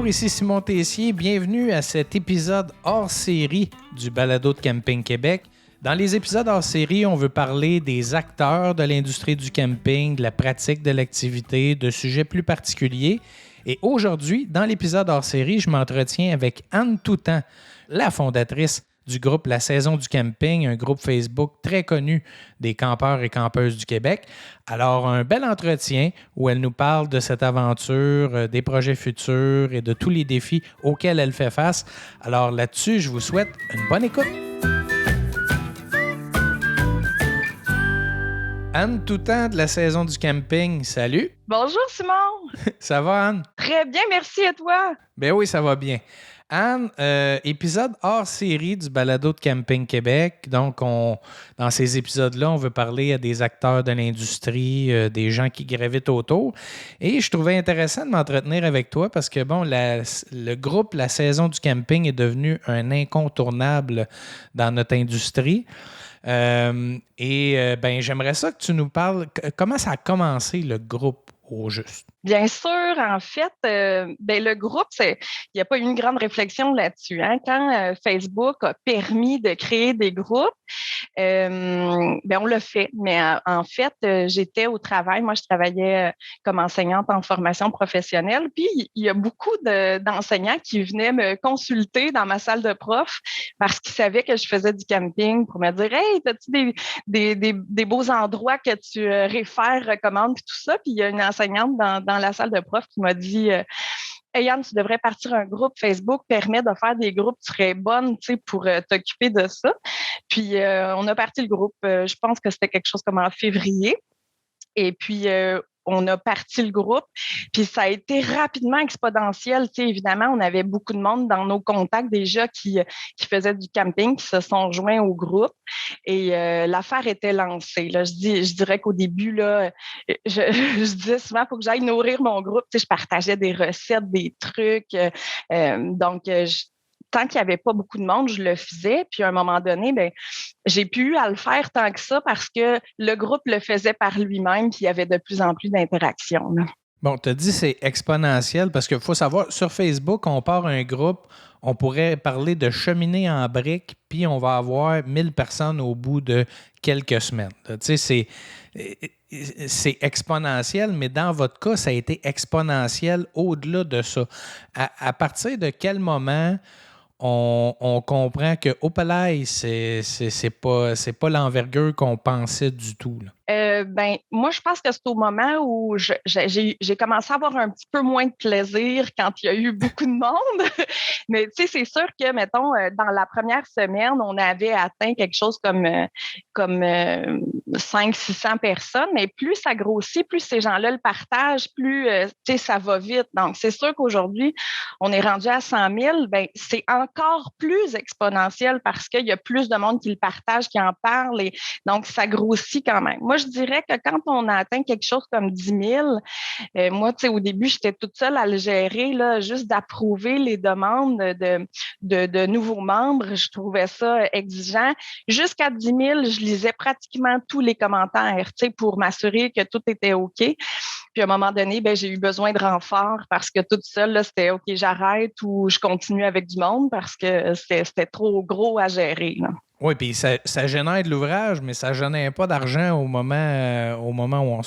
Bonjour, ici Simon Tessier. Bienvenue à cet épisode hors série du Balado de Camping Québec. Dans les épisodes hors série, on veut parler des acteurs de l'industrie du camping, de la pratique de l'activité, de sujets plus particuliers. Et aujourd'hui, dans l'épisode hors série, je m'entretiens avec Anne Toutant, la fondatrice du groupe La Saison du Camping, un groupe Facebook très connu des campeurs et campeuses du Québec. Alors, un bel entretien où elle nous parle de cette aventure, des projets futurs et de tous les défis auxquels elle fait face. Alors là-dessus, je vous souhaite une bonne écoute. Anne Toutant de La Saison du Camping, salut! Bonjour Simon! Ça va, Anne? Très bien, merci à toi! Ben oui, ça va bien. Anne, épisode hors série du Balado de Camping Québec. Donc, dans ces épisodes-là, on veut parler à des acteurs de l'industrie, des gens qui gravitent autour. Et je trouvais intéressant de m'entretenir avec toi parce que, bon, le groupe La Saison du Camping est devenu un incontournable dans notre industrie. Ben, j'aimerais ça que tu nous parles. Comment ça a commencé, le groupe, au juste? Bien sûr, en fait, le groupe, il n'y a pas eu une grande réflexion là-dessus. Hein? Quand Facebook a permis de créer des groupes, on l'a fait. Mais en fait, j'étais au travail. Moi, je travaillais comme enseignante en formation professionnelle. Puis, il y a beaucoup d'enseignants qui venaient me consulter dans ma salle de prof parce qu'ils savaient que je faisais du camping pour me dire « Hey, as-tu des beaux endroits que tu réfères, recommandes? » Puis tout ça. Puis, il y a une enseignante dans la salle de prof qui m'a dit Hey Anne, tu devrais partir un groupe. Facebook permet de faire des groupes, tu serais bonne pour t'occuper de ça. Puis on a parti le groupe, je pense que c'était quelque chose comme en février. Et puis on a parti le groupe, puis ça a été rapidement exponentiel. Tu sais, évidemment, on avait beaucoup de monde dans nos contacts déjà qui faisaient du camping, qui se sont joints au groupe. Et l'affaire était lancée. Là, je dirais qu'au début, là, je disais souvent, il faut que j'aille nourrir mon groupe. Tu sais, je partageais des recettes, des trucs. Tant qu'il n'y avait pas beaucoup de monde, je le faisais. Puis à un moment donné, j'ai pu à le faire tant que ça parce que le groupe le faisait par lui-même, puis il y avait de plus en plus d'interactions. Bon, tu as dit c'est exponentiel parce qu'il faut savoir, sur Facebook, on part un groupe, on pourrait parler de cheminée en briques, puis on va avoir 1000 personnes au bout de quelques semaines. Tu sais, c'est exponentiel, mais dans votre cas, ça a été exponentiel au-delà de ça. À partir de quel moment on comprend que au palais, c'est pas l'envergure qu'on pensait du tout, là? Moi, je pense que c'est au moment où j'ai commencé à avoir un petit peu moins de plaisir quand il y a eu beaucoup de monde. Mais tu sais, c'est sûr que, mettons, dans la première semaine, on avait atteint quelque chose comme 500-600 personnes. Mais plus ça grossit, plus ces gens-là le partagent, plus tu sais, ça va vite. Donc, c'est sûr qu'aujourd'hui, on est rendu à 100 000. C'est encore plus exponentiel parce qu'il y a plus de monde qui le partage, qui en parle. Et donc, ça grossit quand même. Moi, je dirais que quand on a atteint quelque chose comme 10 000, moi, tu sais, au début, j'étais toute seule à le gérer, là, juste d'approuver les demandes de nouveaux membres. Je trouvais ça exigeant. Jusqu'à 10 000, je lisais pratiquement tous les commentaires, tu sais, pour m'assurer que tout était OK. Puis à un moment donné, j'ai eu besoin de renfort parce que toute seule, là, c'était OK, j'arrête ou je continue avec du monde parce que c'était trop gros à gérer, là. Oui, puis ça génère de l'ouvrage, mais ça ne génère pas d'argent au moment où on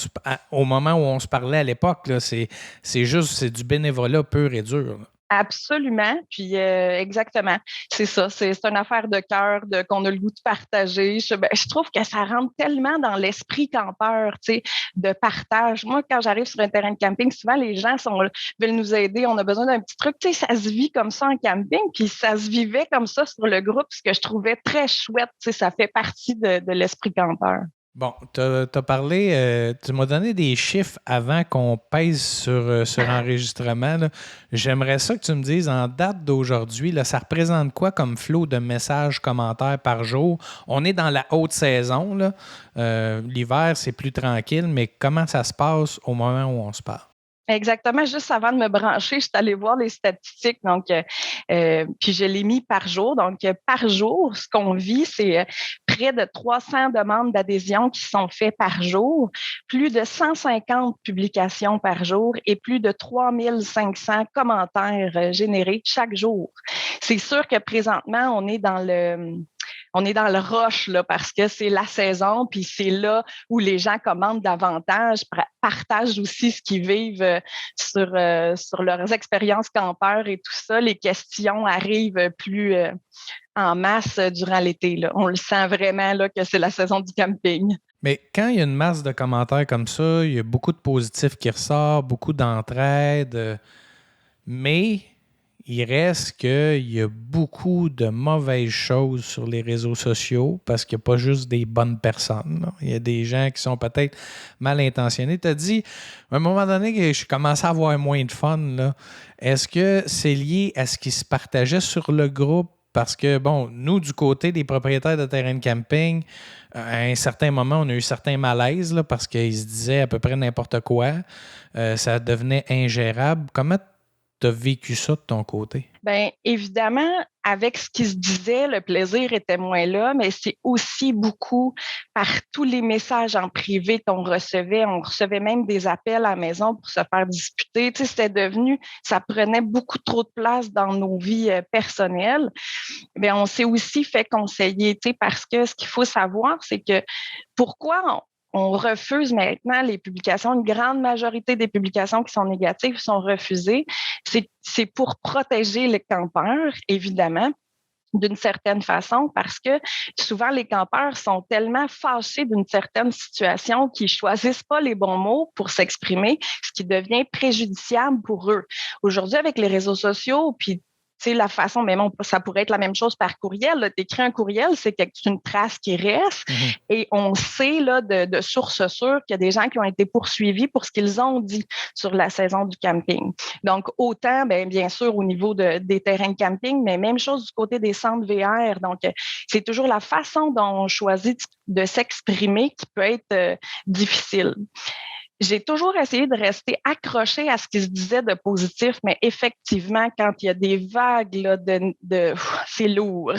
se parlait à l'époque. Là. C'est c'est du bénévolat pur et dur, là. Absolument. Puis exactement. C'est ça. C'est une affaire de cœur, qu'on a le goût de partager. Je trouve que ça rentre tellement dans l'esprit campeur, tu sais, de partage. Moi, quand j'arrive sur un terrain de camping, souvent les gens veulent nous aider. On a besoin d'un petit truc. Tu sais, ça se vit comme ça en camping, puis ça se vivait comme ça sur le groupe, ce que je trouvais très chouette. Tu sais, ça fait partie de l'esprit campeur. Bon, t'as parlé, tu m'as donné des chiffres avant qu'on pèse sur enregistrement, là. J'aimerais ça que tu me dises, en date d'aujourd'hui, là, ça représente quoi comme flot de messages, commentaires par jour? On est dans la haute saison, là. L'hiver, c'est plus tranquille, mais comment ça se passe au moment où on se parle? Exactement, juste avant de me brancher, je suis allée voir les statistiques. Donc, puis je l'ai mis par jour. Donc, par jour, ce qu'on vit, c'est près de 300 demandes d'adhésion qui sont faites par jour, plus de 150 publications par jour et plus de 3500 commentaires générés chaque jour. C'est sûr que présentement, on est dans le rush là, parce que c'est la saison, puis c'est là où les gens commandent davantage, partagent aussi ce qu'ils vivent sur leurs expériences campeurs et tout ça. Les questions arrivent plus en masse durant l'été. Là. On le sent vraiment là, que c'est la saison du camping. Mais quand il y a une masse de commentaires comme ça, il y a beaucoup de positifs qui ressortent, beaucoup d'entraide, mais il reste qu'il y a beaucoup de mauvaises choses sur les réseaux sociaux parce qu'il n'y a pas juste des bonnes personnes. Là. Il y a des gens qui sont peut-être mal intentionnés. Tu as dit, à un moment donné, que je commençais à avoir moins de fun. Là. Est-ce que c'est lié à ce qui se partageait sur le groupe? Parce que, bon, nous, du côté des propriétaires de terrains de camping, à un certain moment, on a eu certains malaises là, parce qu'ils se disaient à peu près n'importe quoi. Ça devenait ingérable. Comment tu as vécu ça de ton côté? Bien, évidemment, avec ce qui se disait, le plaisir était moins là, mais c'est aussi beaucoup par tous les messages en privé qu'on recevait. On recevait même des appels à la maison pour se faire disputer. Tu sais, c'était devenu, ça prenait beaucoup trop de place dans nos vies personnelles. Bien, on s'est aussi fait conseiller, tu sais, parce que ce qu'il faut savoir, c'est que pourquoi on refuse maintenant les publications. Une grande majorité des publications qui sont négatives sont refusées. C'est pour protéger les campeurs, évidemment, d'une certaine façon, parce que souvent les campeurs sont tellement fâchés d'une certaine situation qu'ils choisissent pas les bons mots pour s'exprimer, ce qui devient préjudiciable pour eux. Aujourd'hui, avec les réseaux sociaux, puis la façon, mais bon, ça pourrait être la même chose par courriel. Tu écris un courriel, c'est une trace qui reste. Et on sait là, de sources sûres qu'il y a des gens qui ont été poursuivis pour ce qu'ils ont dit sur la saison du camping. Donc, autant, bien sûr, au niveau des terrains de camping, mais même chose du côté des centres VR. Donc, c'est toujours la façon dont on choisit de s'exprimer qui peut être difficile. J'ai toujours essayé de rester accrochée à ce qui se disait de positif, mais effectivement, quand il y a des vagues là, c'est lourd.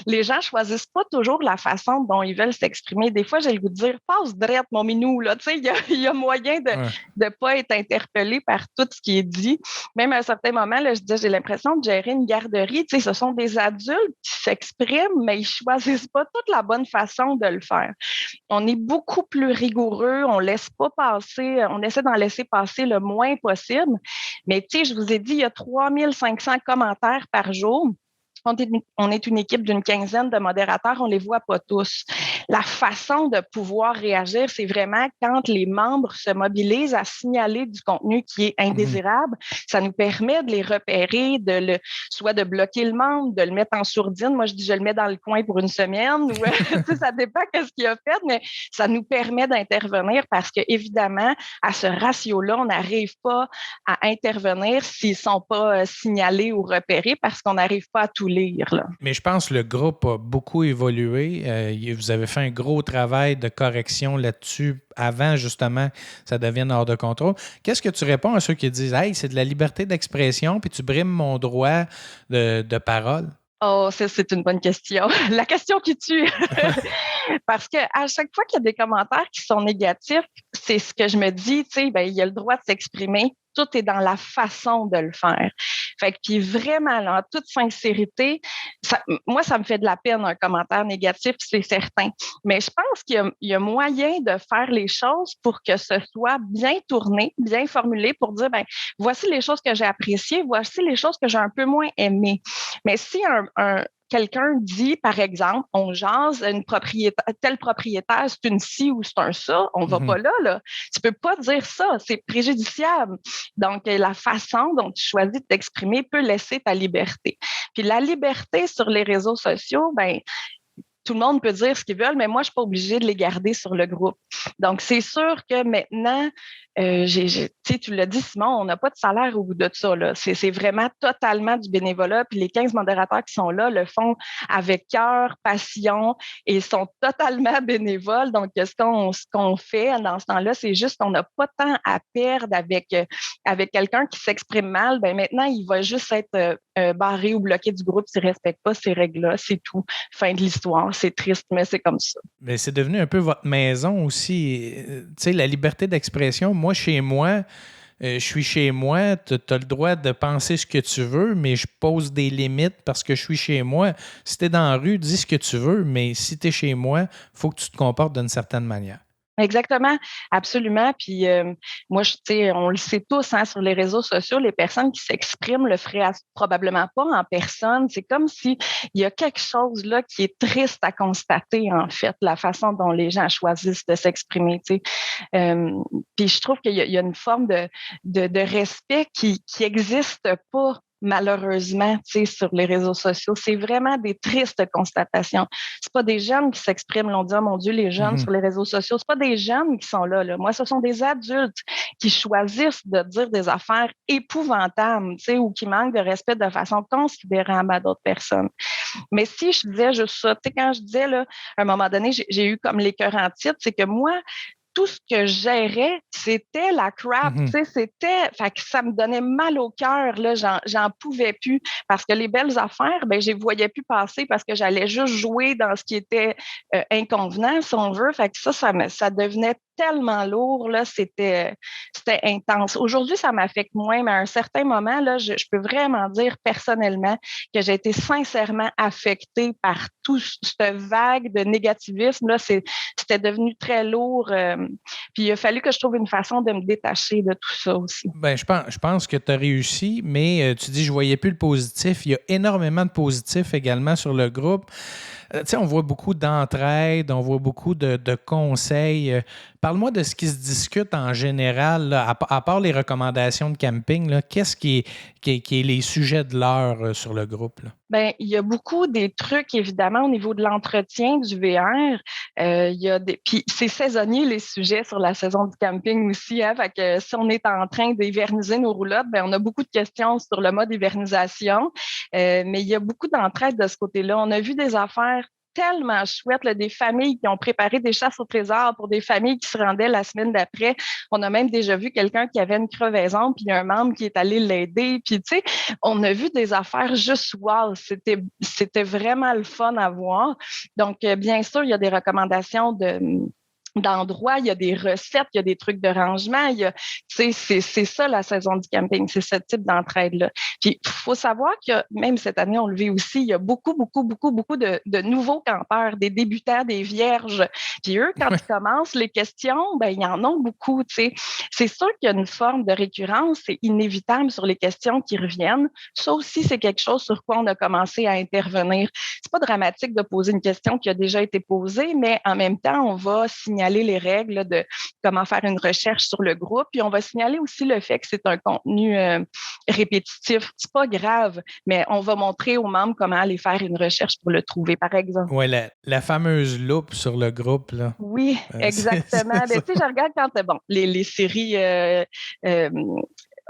Les gens choisissent pas toujours la façon dont ils veulent s'exprimer. Des fois, j'ai le goût de dire passe drette, mon minou. Là, tu sais, il y a moyen de pas être interpellé par tout ce qui est dit. Même à un certain moment, là, je disais, j'ai l'impression de gérer une garderie. Tu sais, ce sont des adultes qui s'expriment, mais ils choisissent pas toute la bonne façon de le faire. On est beaucoup plus rigoureux, on essaie d'en laisser passer le moins possible. Mais tu sais, je vous ai dit, il y a 3500 commentaires par jour. On est une équipe d'une quinzaine de modérateurs, on les voit pas tous. La façon de pouvoir réagir, c'est vraiment quand les membres se mobilisent à signaler du contenu qui est indésirable. Ça nous permet de les repérer, soit de bloquer le membre, de le mettre en sourdine. Moi, je dis, je le mets dans le coin pour une semaine. Ou, ça dépend de ce qu'il a fait, mais ça nous permet d'intervenir parce que, évidemment, à ce ratio-là, on n'arrive pas à intervenir s'ils sont pas signalés ou repérés parce qu'on n'arrive pas à tout lire. Là. Mais je pense que le groupe a beaucoup évolué. Vous avez fait un gros travail de correction là-dessus avant, justement, que ça devienne hors de contrôle. Qu'est-ce que tu réponds à ceux qui disent « Hey, c'est de la liberté d'expression, puis tu brimes mon droit de parole ». Oh, ça, c'est une bonne question. La question qui tue. Parce que à chaque fois qu'il y a des commentaires qui sont négatifs, c'est ce que je me dis, tu sais, il y a le droit de s'exprimer. Tout est dans la façon de le faire. Fait que, puis vraiment, là, en toute sincérité, moi, ça me fait de la peine un commentaire négatif, c'est certain. Mais je pense qu'il y a moyen de faire les choses pour que ce soit bien tourné, bien formulé pour dire, voici les choses que j'ai appréciées, voici les choses que j'ai un peu moins aimées. Mais si quelqu'un dit, par exemple, on jase, tel propriétaire, c'est une ci ou c'est un ça, on va pas là. Tu peux pas dire ça, c'est préjudiciable. Donc, la façon dont tu choisis de t'exprimer peut laisser ta liberté. Puis la liberté sur les réseaux sociaux, tout le monde peut dire ce qu'ils veulent, mais moi, je suis pas obligée de les garder sur le groupe. Donc, c'est sûr que maintenant, Tu l'as dit, Simon, on n'a pas de salaire au bout de ça. Là. C'est vraiment totalement du bénévolat. Puis les 15 modérateurs qui sont là le font avec cœur, passion et sont totalement bénévoles. Donc, ce qu'on fait dans ce temps-là, c'est juste qu'on n'a pas de temps à perdre avec quelqu'un qui s'exprime mal. Ben maintenant, il va juste être barré ou bloqué du groupe s'il ne respecte pas ces règles-là. C'est tout. Fin de l'histoire. C'est triste, mais c'est comme ça. Mais c'est devenu un peu votre maison aussi. Tu sais, la liberté d'expression, moi, chez moi, je suis chez moi, tu as le droit de penser ce que tu veux, mais je pose des limites parce que je suis chez moi. Si tu es dans la rue, dis ce que tu veux, mais si tu es chez moi, il faut que tu te comportes d'une certaine manière. Exactement, absolument. Puis moi, on le sait tous hein, sur les réseaux sociaux, les personnes qui s'expriment le feraient probablement pas en personne. C'est comme si il y a quelque chose là qui est triste à constater en fait, la façon dont les gens choisissent de s'exprimer. Puis je trouve qu'il y a une forme de respect qui existe pas malheureusement, sur les réseaux sociaux. C'est vraiment des tristes constatations. C'est pas des jeunes qui s'expriment, l'on dit, oh mon Dieu, les jeunes sur les réseaux sociaux. C'est pas des jeunes qui sont là. Moi, ce sont des adultes qui choisissent de dire des affaires épouvantables, ou qui manquent de respect de façon considérable à d'autres personnes. Mais si je disais juste ça, quand je disais, là, à un moment donné, j'ai eu comme l'écœur en titre, c'est que moi, tout ce que je gérais, c'était la crap, fait que ça me donnait mal au cœur, là, j'en pouvais plus parce que les belles affaires, ben, je les voyais plus passer parce que j'allais juste jouer dans ce qui était inconvenant, si on veut, fait que ça devenait tellement lourd, là, c'était intense. Aujourd'hui, ça m'affecte moins, mais à un certain moment, là, je peux vraiment dire personnellement que j'ai été sincèrement affectée par toute cette vague de négativisme. Là, c'était devenu très lourd. Puis il a fallu que je trouve une façon de me détacher de tout ça aussi. Ben, je pense que tu as réussi, mais tu dis je voyais plus le positif. Il y a énormément de positifs également sur le groupe. On voit beaucoup d'entraide, on voit beaucoup de conseils. Parle-moi de ce qui se discute en général, là, à part les recommandations de camping, là, qu'est-ce qui est les sujets de l'heure sur le groupe? Là? Ben, il y a beaucoup des trucs, évidemment, au niveau de l'entretien du VR. Puis c'est saisonnier, les sujets sur la saison du camping aussi. Hein, fait que si on est en train d'éverniser nos roulottes, ben, on a beaucoup de questions sur le mode hivernisation. Mais il y a beaucoup d'entraide de ce côté-là. On a vu des affaires tellement chouette, là, des familles qui ont préparé des chasses au trésor pour des familles qui se rendaient la semaine d'après. On a même déjà vu quelqu'un qui avait une crevaison, puis il y a un membre qui est allé l'aider. Puis, tu sais, on a vu des affaires juste wow. C'était vraiment le fun à voir. Donc, bien sûr, il y a des recommandations d'endroits, il y a des recettes, il y a des trucs de rangement, c'est ça la saison du camping, c'est ce type d'entraide-là. Puis, il faut savoir que même cette année, on le vit aussi, il y a beaucoup de nouveaux campeurs, des débutants, des vierges. Puis eux, quand ils commencent les questions, ben ils en ont beaucoup, tu sais. C'est sûr qu'il y a une forme de récurrence, c'est inévitable sur les questions qui reviennent. Ça aussi, c'est quelque chose sur quoi on a commencé à intervenir. C'est pas dramatique de poser une question qui a déjà été posée, mais en même temps, on va signaler les règles là, de comment faire une recherche sur le groupe. Puis on va signaler aussi le fait que c'est un contenu répétitif. C'est pas grave, mais on va montrer aux membres comment aller faire une recherche pour le trouver, par exemple. Oui, la fameuse loupe sur le groupe. Là. Oui, exactement. Tu sais, je regarde quand les séries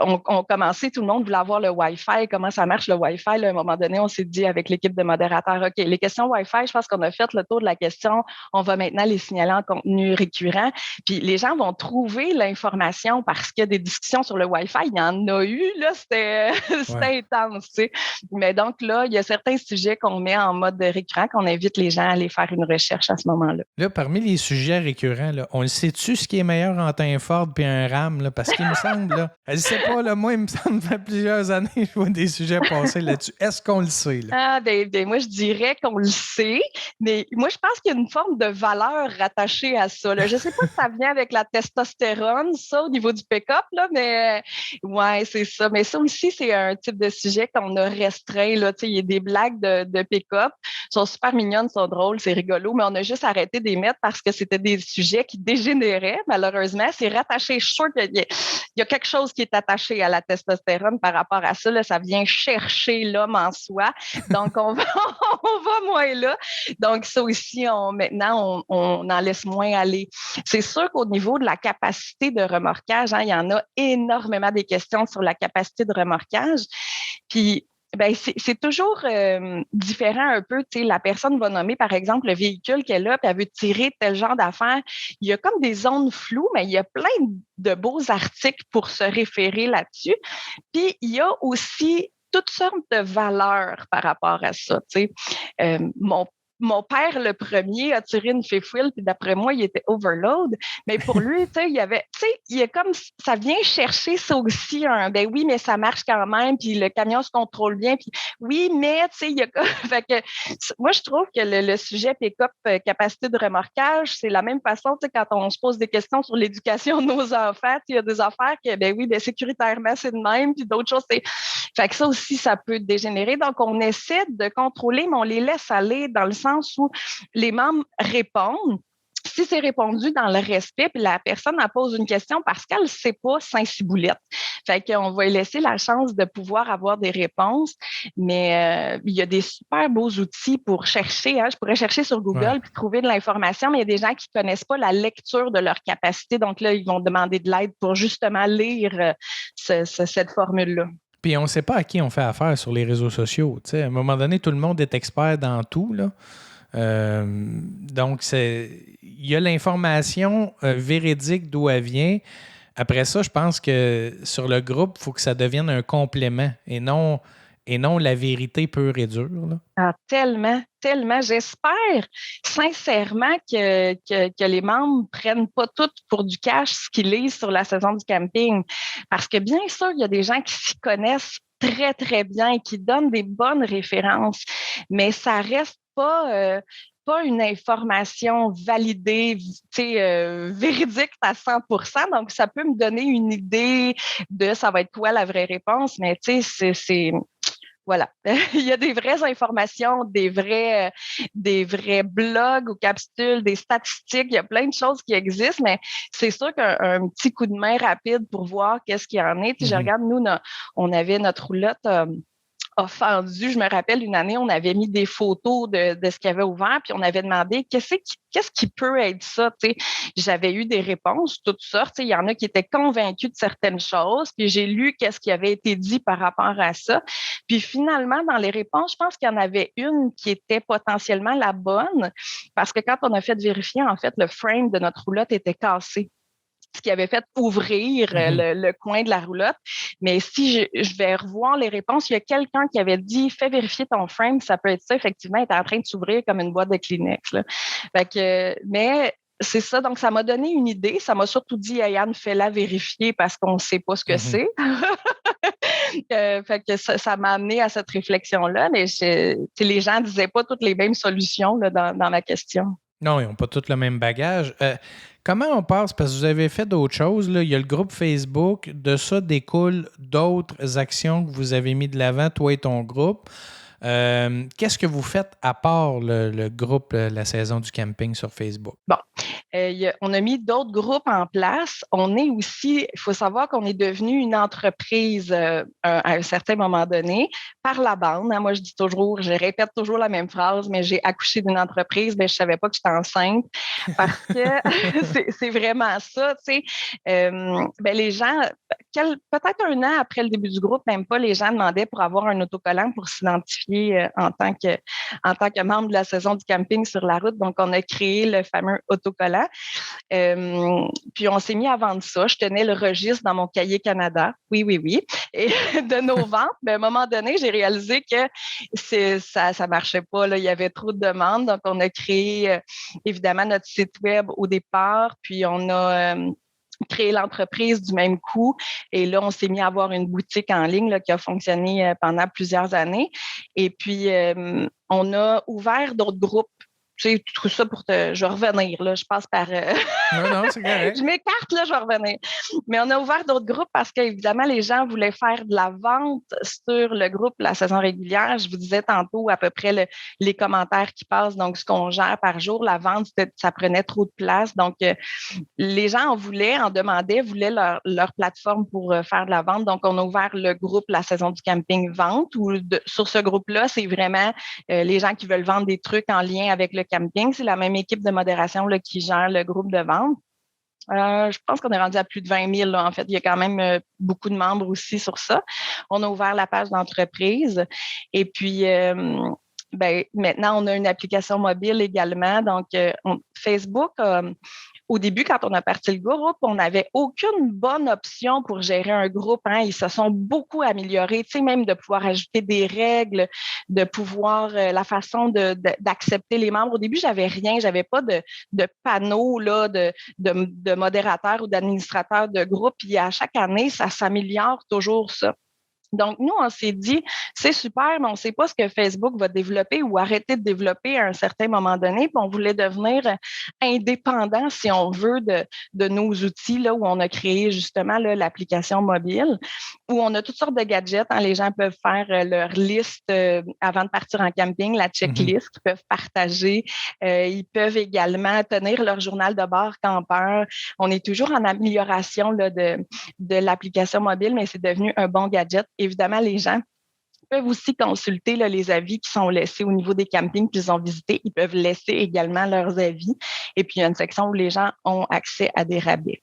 ont commencé, tout le monde voulait avoir le Wi-Fi, comment ça marche le Wi-Fi. Là, à un moment donné, on s'est dit avec l'équipe de modérateurs, OK, les questions Wi-Fi, je pense qu'on a fait le tour de la question, on va maintenant les signaler en contenu récurrent. Puis les gens vont trouver l'information parce qu'il y a des discussions sur le Wi-Fi. Il y en a eu, là, c'était intense. Tu sais. Mais donc là, il y a certains sujets qu'on met en mode récurrent, qu'on invite les gens à aller faire une recherche à ce moment-là. Là, parmi les sujets récurrents, là, on le sait-tu ce qui est meilleur entre un Ford et un RAM? Là, parce qu'il me semble, là, elle sait pas. Là, moi, il me semble que ça fait plusieurs années que je vois des sujets passer là-dessus. Est-ce qu'on le sait? Là? Moi, je dirais qu'on le sait, mais moi, je pense qu'il y a une forme de valeur rattachée à ça. Là. Je ne sais pas si ça vient avec la testostérone, ça, au niveau du pick-up, là, mais ouais, c'est ça. Mais ça aussi, c'est un type de sujet qu'on a restreint. Là. Il y a des blagues de pick-up. Elles sont super mignonnes, sont drôles, c'est rigolo, mais on a juste arrêté de les mettre parce que c'était des sujets qui dégénéraient, malheureusement. C'est rattaché. Je suis sûre qu'il y a quelque chose qui est attaché attaché à la testostérone par rapport à ça. Là, ça vient chercher l'homme en soi. Donc, on va, on va moins là. Donc, ça aussi, maintenant, on en laisse moins aller. C'est sûr qu'au niveau de la capacité de remorquage, il y en a énormément des questions sur la capacité de remorquage. Puis, ben, c'est toujours différent un peu. Tu sais, la personne va nommer, par exemple, le véhicule qu'elle a, puis elle veut tirer tel genre d'affaires. Il y a comme des zones floues, mais il y a plein de beaux articles pour se référer là-dessus. Puis, il y a aussi toutes sortes de valeurs par rapport à ça. Tu sais. Mon père, le premier, a tiré une fifouille, puis d'après moi, il était overload. Mais pour lui, tu sais, il y a comme, ça vient chercher ça aussi, ben oui, mais ça marche quand même, puis le camion se contrôle bien, puis oui, mais, tu sais, il y a comme, fait que, moi, je trouve que le sujet pick-up, capacité de remorquage, c'est la même façon, tu sais, quand on se pose des questions sur l'éducation de nos enfants, il y a des affaires que, ben oui, ben sécuritairement, c'est de même, puis d'autres choses, c'est, fait que ça aussi, ça peut dégénérer. Donc, on essaie de contrôler, mais on les laisse aller dans le sens où les membres répondent. Si c'est répondu dans le respect, puis la personne elle pose une question parce qu'elle ne sait pas Saint-Ciboulette. Fait qu'on va lui laisser la chance de pouvoir avoir des réponses. Mais il y a des super beaux outils pour chercher. Je pourrais chercher sur Google puis trouver de l'information, mais il y a des gens qui ne connaissent pas la lecture de leur capacité. Donc là, ils vont demander de l'aide pour justement lire cette formule-là. Puis on ne sait pas à qui on fait affaire sur les réseaux sociaux. T'sais. À un moment donné, tout le monde est expert dans tout, là. Donc, il y a l'information véridique d'où elle vient. Après ça, je pense que sur le groupe, il faut que ça devienne un complément et non la vérité pure et dure. Là. Ah, tellement, tellement. J'espère sincèrement que les membres ne prennent pas tout pour du cash ce qu'ils lisent sur la saison du camping. Parce que bien sûr, il y a des gens qui s'y connaissent très, très bien et qui donnent des bonnes références, mais ça reste pas une information validée, véridique à 100%. Donc, ça peut me donner une idée de ça va être quoi la vraie réponse, mais c'est voilà. Il y a des vraies informations, des vrais blogs ou capsules, des statistiques. Il y a plein de choses qui existent, mais c'est sûr qu'un petit coup de main rapide pour voir qu'est-ce qu'il y en est. Je regarde, nous, on avait notre roulotte a fendu. Je me rappelle une année, on avait mis des photos de ce qu'il y avait ouvert, puis on avait demandé qu'est-ce qui peut être ça. T'sais. J'avais eu des réponses, toutes sortes. Il y en a qui étaient convaincus de certaines choses, puis j'ai lu qu'est-ce qui avait été dit par rapport à ça. Puis finalement, dans les réponses, je pense qu'il y en avait une qui était potentiellement la bonne, parce que quand on a fait vérifier, en fait, le frame de notre roulotte était cassé. Ce qui avait fait ouvrir le coin de la roulotte. Mais si je vais revoir les réponses, il y a quelqu'un qui avait dit « Fais vérifier ton frame, ça peut être ça. » Effectivement, il était en train de s'ouvrir comme une boîte de Kleenex. Là. Fait que, mais c'est ça. Donc, ça m'a donné une idée. Ça m'a surtout dit « Yann, fais-la vérifier parce qu'on ne sait pas ce que c'est. » Fait que ça m'a amené à cette réflexion-là. Mais les gens ne disaient pas toutes les mêmes solutions là, dans ma question. Non, ils n'ont pas tous le même bagage. Comment on passe? Parce que vous avez fait d'autres choses. Là. Il y a le groupe Facebook. De ça découlent d'autres actions que vous avez mis de l'avant, toi et ton groupe. Qu'est-ce que vous faites à part le groupe La saison du camping sur Facebook? Bon, on a mis d'autres groupes en place. On est aussi, il faut savoir qu'on est devenu une entreprise à un certain moment donné par la bande. Hein. Moi, je répète toujours la même phrase, mais j'ai accouché d'une entreprise, mais je savais pas que j'étais enceinte parce que c'est vraiment ça. Tu sais, les gens, peut-être un an après le début du groupe, même pas, les gens demandaient pour avoir un autocollant pour s'identifier en tant que membre de la saison du camping sur la route. Donc, on a créé le fameux autocollant. Puis, on s'est mis à vendre ça. Je tenais le registre dans mon cahier Canada. Oui. Et de nos ventes, à un moment donné, j'ai réalisé que ça marchait pas. Là. Il y avait trop de demandes. Donc, on a créé, évidemment, notre site web au départ. Puis, on a créé l'entreprise du même coup. Et là, on s'est mis à avoir une boutique en ligne là, qui a fonctionné pendant plusieurs années. Et puis, on a ouvert d'autres groupes sais, tout ça je vais revenir, là, je passe par... Non, c'est correct. Je m'écarte, là, je vais revenir. Mais on a ouvert d'autres groupes parce qu'évidemment, les gens voulaient faire de la vente sur le groupe la saison régulière. Je vous disais tantôt à peu près les commentaires qui passent, donc ce qu'on gère par jour. La vente, ça prenait trop de place. Donc, les gens en demandaient, voulaient leur plateforme pour faire de la vente. Donc, on a ouvert le groupe La saison du camping vente où sur ce groupe-là, c'est vraiment les gens qui veulent vendre des trucs en lien avec le camping. C'est la même équipe de modération là, qui gère le groupe de vente. Je pense qu'on est rendu à plus de 20 000. Là, en fait, il y a quand même beaucoup de membres aussi sur ça. On a ouvert la page d'entreprise. Et puis, maintenant, on a une application mobile également. Donc, Facebook, au début, quand on a parti le groupe, on n'avait aucune bonne option pour gérer un groupe. Hein. Ils se sont beaucoup améliorés, tu sais, même de pouvoir ajouter des règles, de pouvoir la façon d'accepter les membres. Au début, j'avais rien, j'avais pas de panneau là, de modérateur ou d'administrateur de groupe. Puis à chaque année, ça s'améliore toujours ça. Donc, nous, on s'est dit, c'est super, mais on ne sait pas ce que Facebook va développer ou arrêter de développer à un certain moment donné. Puis on voulait devenir indépendant, si on veut, de nos outils, là, où on a créé justement là, l'application mobile, où on a toutes sortes de gadgets. Hein. Les gens peuvent faire leur liste avant de partir en camping, la checklist qu'ils peuvent partager. Ils peuvent également tenir leur journal de bord campeur. On est toujours en amélioration là, de l'application mobile, mais c'est devenu un bon gadget. Évidemment, les gens peuvent aussi consulter là, les avis qui sont laissés au niveau des campings qu'ils ont visités. Ils peuvent laisser également leurs avis. Et puis, il y a une section où les gens ont accès à des rabais.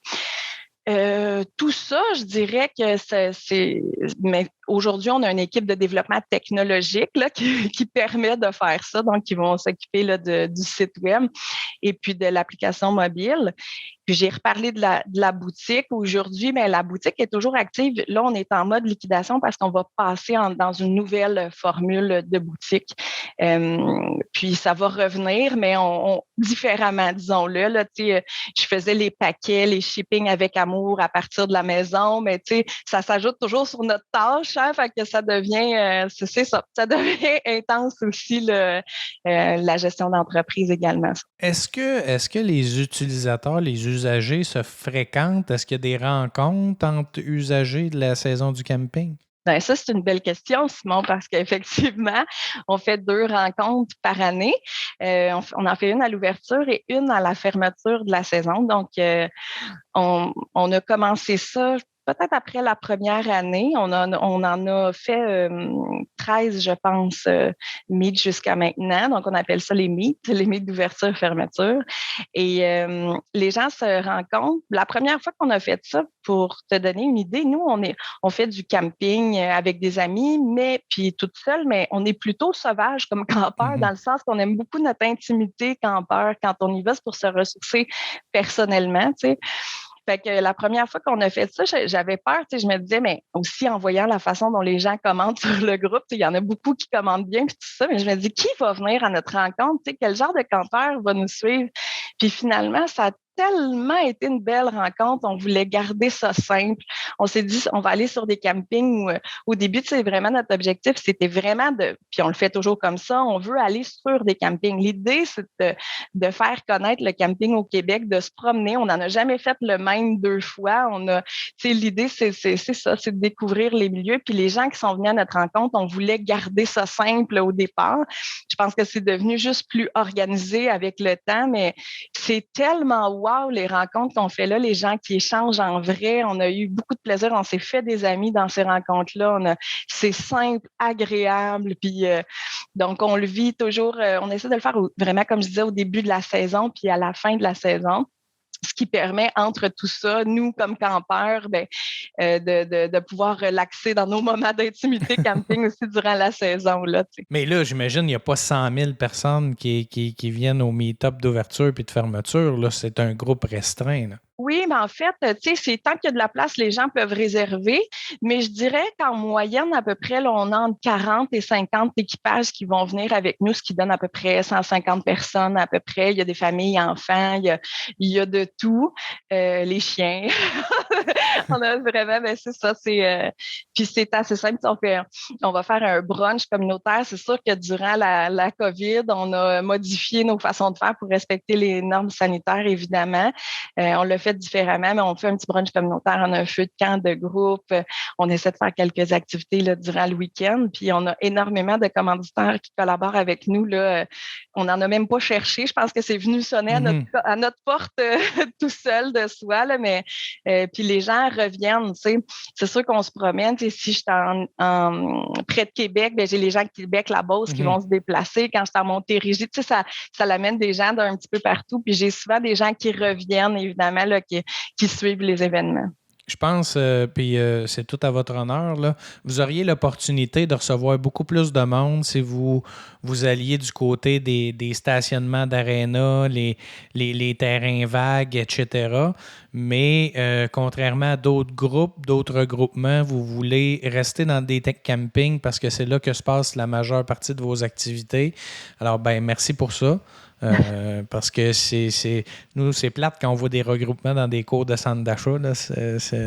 Tout ça, je dirais que c'est. Mais aujourd'hui, on a une équipe de développement technologique là, qui permet de faire ça. Donc, ils vont s'occuper là, du site web et puis de l'application mobile. Puis j'ai reparlé de la boutique. Aujourd'hui, mais la boutique est toujours active. Là, on est en mode liquidation parce qu'on va passer dans une nouvelle formule de boutique. Puis ça va revenir, mais différemment, disons-le. Là, je faisais les paquets, les shipping avec amour à partir de la maison, mais ça s'ajoute toujours sur notre tâche, hein, fait que ça devient, c'est ça, ça devient intense aussi la gestion d'entreprise également. Est-ce que les utilisateurs, les usagers se fréquentent? Est-ce qu'il y a des rencontres entre usagers de la saison du camping? Bien, ça, c'est une belle question, Simon, parce qu'effectivement, on fait 2 rencontres par année. On en fait une à l'ouverture et une à la fermeture de la saison. Donc, on a commencé ça peut-être après la première année. On en a fait 13, je pense, meets jusqu'à maintenant. Donc, on appelle ça les meets d'ouverture et fermeture. Et les gens se rencontrent. La première fois qu'on a fait ça, pour te donner une idée, nous, on fait du camping avec des amis, mais puis toute seule, mais on est plutôt sauvage comme campeur, dans le sens qu'on aime beaucoup notre intimité campeur. Quand on y va, c'est pour se ressourcer personnellement, tu sais. Fait que la première fois qu'on a fait ça, j'avais peur, je me disais, mais aussi en voyant la façon dont les gens commentent sur le groupe, il y en a beaucoup qui commentent bien, puis tout ça, mais je me dis, qui va venir à notre rencontre? Quel genre de campeur va nous suivre? Puis finalement, ça a tellement été une belle rencontre. On voulait garder ça simple. On s'est dit, on va aller sur des campings où, au début, vraiment notre objectif, c'était vraiment puis on le fait toujours comme ça, on veut aller sur des campings. L'idée, c'est de faire connaître le camping au Québec, de se promener. On n'en a jamais fait le même 2 fois. L'idée, c'est ça, c'est de découvrir les milieux. Puis les gens qui sont venus à notre rencontre, on voulait garder ça simple au départ. Je pense que c'est devenu juste plus organisé avec le temps, mais c'est tellement wow, les rencontres qu'on fait là, les gens qui échangent en vrai. On a eu beaucoup de plaisir. On s'est fait des amis dans ces rencontres-là. C'est simple, agréable. Puis, donc, on le vit toujours. On essaie de le faire vraiment, comme je disais, au début de la saison puis à la fin de la saison. Ce qui permet, entre tout ça, nous, comme campeurs, de pouvoir relaxer dans nos moments d'intimité camping aussi durant la saison. Là, mais là, j'imagine qu'il n'y a pas 100 000 personnes qui viennent au meet-up d'ouverture puis de fermeture. Là, c'est un groupe restreint. Là. Oui, mais en fait, c'est tant qu'il y a de la place, les gens peuvent réserver. Mais je dirais qu'en moyenne, à peu près, là, on a entre 40 et 50 équipages qui vont venir avec nous, ce qui donne à peu près 150 personnes à peu près. Il y a des familles, enfants, il y a de tout. Les chiens. On a vraiment, ben c'est ça, puis c'est assez simple. On va faire un brunch communautaire. C'est sûr que durant la COVID, on a modifié nos façons de faire pour respecter les normes sanitaires, évidemment. On l'a fait différemment, mais on fait un petit brunch communautaire. On a un feu de camp de groupe. On essaie de faire quelques activités là, durant le week-end. Puis on a énormément de commanditaires qui collaborent avec nous. Là. On n'en a même pas cherché. Je pense que c'est venu sonner à notre porte tout seul de soi. Là, mais puis les gens reviennent. C'est sûr qu'on se promène. Si je suis près de Québec, ben, j'ai les gens de Québec, la Beauce qui vont se déplacer. Quand je suis à Montérégie, ça l'amène des gens d'un petit peu partout. Puis j'ai souvent des gens qui reviennent, évidemment, là, qui suivent les événements. Je pense, puis c'est tout à votre honneur, là, vous auriez l'opportunité de recevoir beaucoup plus de monde si vous alliez du côté des stationnements d'aréna, les terrains vagues, etc. Mais contrairement à d'autres groupes, d'autres regroupements, vous voulez rester dans des tech campings parce que c'est là que se passe la majeure partie de vos activités. Alors, ben merci pour ça. Parce que nous, c'est plate quand on voit des regroupements dans des cours de centre d'achat. Là,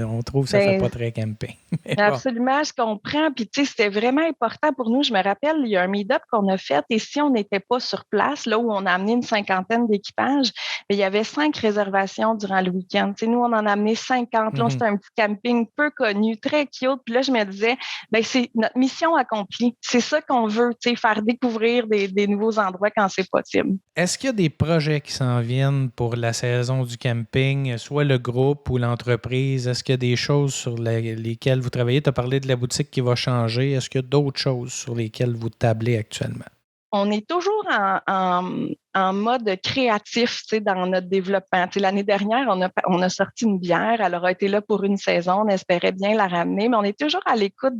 on trouve que ça ne fait pas très camping. Absolument, je comprends. Puis, tu sais, c'était vraiment important pour nous. Je me rappelle, il y a un meet-up qu'on a fait et si on n'était pas sur place, là où on a amené une cinquantaine d'équipages, mais il y avait 5 réservations durant le week-end. Tu sais, nous, on en a amené 50. Là, c'était un petit camping peu connu, très cute. Puis là, je me disais, ben c'est notre mission accomplie. C'est ça qu'on veut, tu sais, faire découvrir des nouveaux endroits quand c'est possible. Est-ce qu'il y a des projets qui s'en viennent pour la saison du camping, soit le groupe ou l'entreprise? Est-ce qu'il y a des choses sur lesquelles vous travaillez? Tu as parlé de la boutique qui va changer. Est-ce qu'il y a d'autres choses sur lesquelles vous tablez actuellement? On est toujours en mode créatif, tu sais, dans notre développement. Tu sais, l'année dernière, on a sorti une bière. Elle aura été là pour une saison. On espérait bien la ramener, mais on est toujours à l'écoute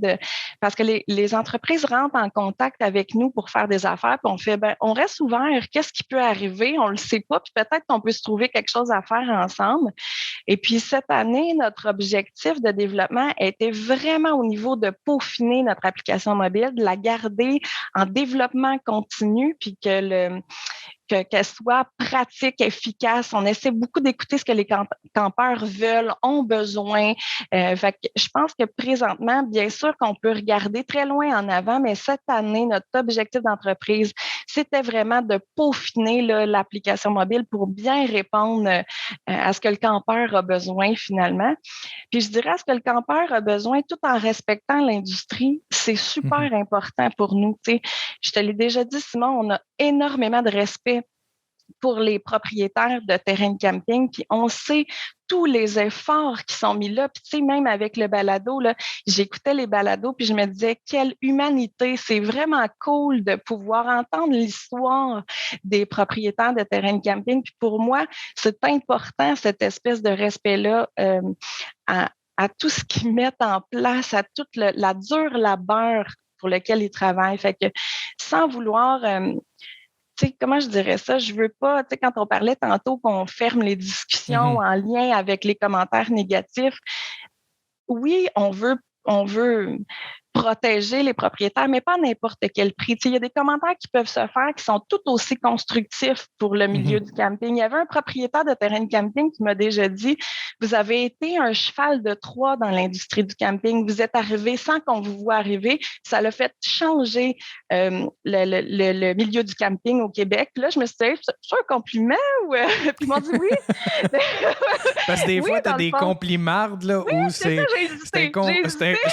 parce que les entreprises rentrent en contact avec nous pour faire des affaires. Puis on fait, on reste ouvert. Qu'est-ce qui peut arriver? On le sait pas. Puis peut-être qu'on peut se trouver quelque chose à faire ensemble. Et puis cette année, notre objectif de développement était vraiment au niveau de peaufiner notre application mobile, de la garder en développement continu, puis qu'elle soit pratique, efficace. On essaie beaucoup d'écouter ce que les campeurs veulent, ont besoin. Fait que je pense que présentement, bien sûr qu'on peut regarder très loin en avant, mais cette année, notre objectif d'entreprise, c'était vraiment de peaufiner là, l'application mobile pour bien répondre à ce que le campeur a besoin finalement. Puis je dirais à ce que le campeur a besoin tout en respectant l'industrie. C'est super important pour nous. Tu sais, je te l'ai déjà dit, Simon, on a énormément de respect pour les propriétaires de terrains de camping, puis on sait tous les efforts qui sont mis là. Puis tu sais, même avec le balado, là, j'écoutais les balados, puis je me disais, quelle humanité! C'est vraiment cool de pouvoir entendre l'histoire des propriétaires de terrains de camping. Puis pour moi, c'est important, cette espèce de respect-là à tout ce qu'ils mettent en place, à toute la dure labeur pour lequel ils travaillent. Fait que sans vouloir... tu sais, comment je dirais ça? Je veux pas, tu sais, quand on parlait tantôt qu'on ferme les discussions en lien avec les commentaires négatifs, oui, on veut protéger les propriétaires, mais pas à n'importe quel prix. Tu sais, il y a des commentaires qui peuvent se faire qui sont tout aussi constructifs pour le milieu du camping. Il y avait un propriétaire de terrain de camping qui m'a déjà dit, vous avez été un cheval de Troie dans l'industrie du camping. Vous êtes arrivé sans qu'on vous voit arriver. Ça l'a fait changer le milieu du camping au Québec. Puis là, je me suis dit, c'est un compliment? Ou... Puis ils m'ont dit oui. Parce que des fois, tu as des complimardes là, oui, où c'est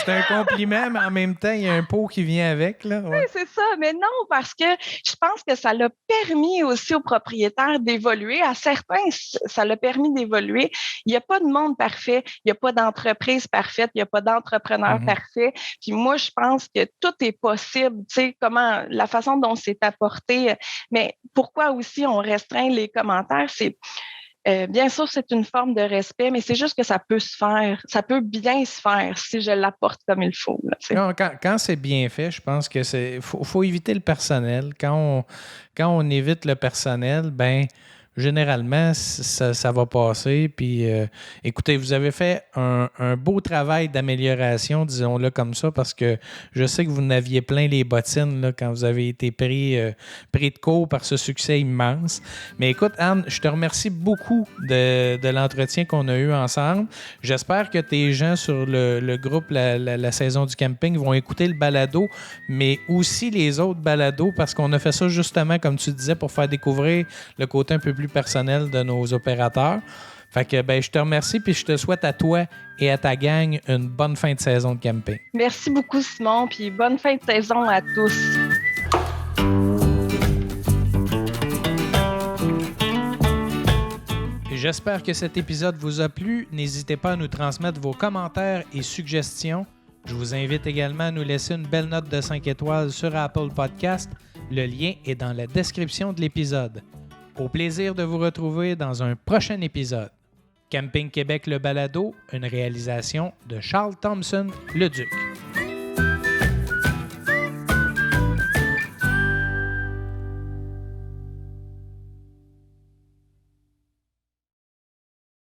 un compliment, mais en même temps, il y a un pot qui vient avec. Là. Ouais. Oui, c'est ça. Mais non, parce que je pense que ça l'a permis aussi aux propriétaires d'évoluer. À certains, ça l'a permis d'évoluer. Il n'y a pas de monde parfait. Il n'y a pas d'entreprise parfaite. Il n'y a pas d'entrepreneur parfait. Puis moi, je pense que tout est possible. Tu sais, comment, la façon dont c'est apporté. Mais pourquoi aussi on restreint les commentaires? C'est bien sûr, c'est une forme de respect, mais c'est juste que ça peut se faire, ça peut bien se faire si je l'apporte comme il faut. Là, non, quand c'est bien fait, je pense que faut éviter le personnel. Quand on évite le personnel, ben généralement, ça va passer. Puis, écoutez, vous avez fait un beau travail d'amélioration, disons-le comme ça, parce que je sais que vous n'aviez plein les bottines là, quand vous avez été pris de court par ce succès immense. Mais écoute, Anne, je te remercie beaucoup de l'entretien qu'on a eu ensemble. J'espère que tes gens sur le groupe la saison du camping vont écouter le balado, mais aussi les autres balados, parce qu'on a fait ça justement, comme tu disais, pour faire découvrir le côté un peu plus personnel de nos opérateurs. Fait que je te remercie puis je te souhaite à toi et à ta gang une bonne fin de saison de camping. Merci beaucoup, Simon, puis bonne fin de saison à tous. J'espère que cet épisode vous a plu. N'hésitez pas à nous transmettre vos commentaires et suggestions. Je vous invite également à nous laisser une belle note de 5 étoiles sur Apple Podcast. Le lien est dans la description de l'épisode. Au plaisir de vous retrouver dans un prochain épisode. Camping Québec le balado, une réalisation de Charles Thompson, le Duc.